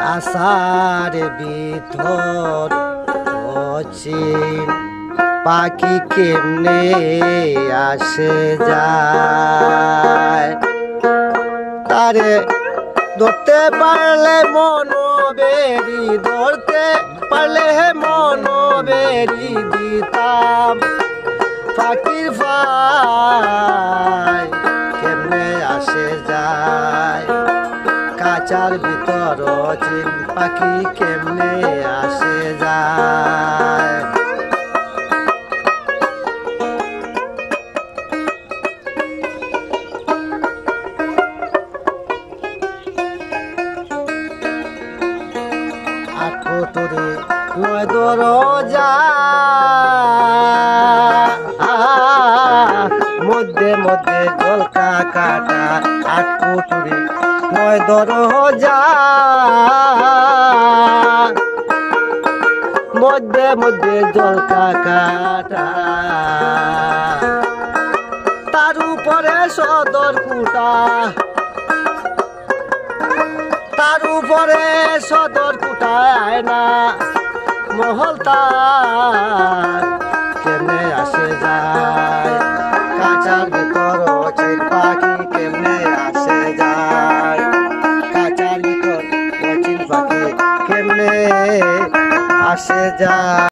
কাসার ভিতর অচিন পাখি কেমনে আসে যায়, তারে ধরতে পারলে মনোবেরি, ধরতে পারলে মনোবেরি দিতাম পাখির ফাই কেমনে আসে যায়। কাচার ভিতর অচিন পাখি কেমনে আসে যায়। আটকটুরি নয় দরজা, মধ্যে মধ্যে জলকা কাটা। আটকটুরি নয় দরজা, মধ্যে মধ্যে জলকা কাটা। তার উপরে সদর কুটা, তার উপরে সদর কুটায় না মহল তার কেমনে আসে যায়। কাচার ভিতর অচিন পাখি কেমনে আসে যায়। কাচার ভিতর অচিন পাখি কেমনে আসে যায়।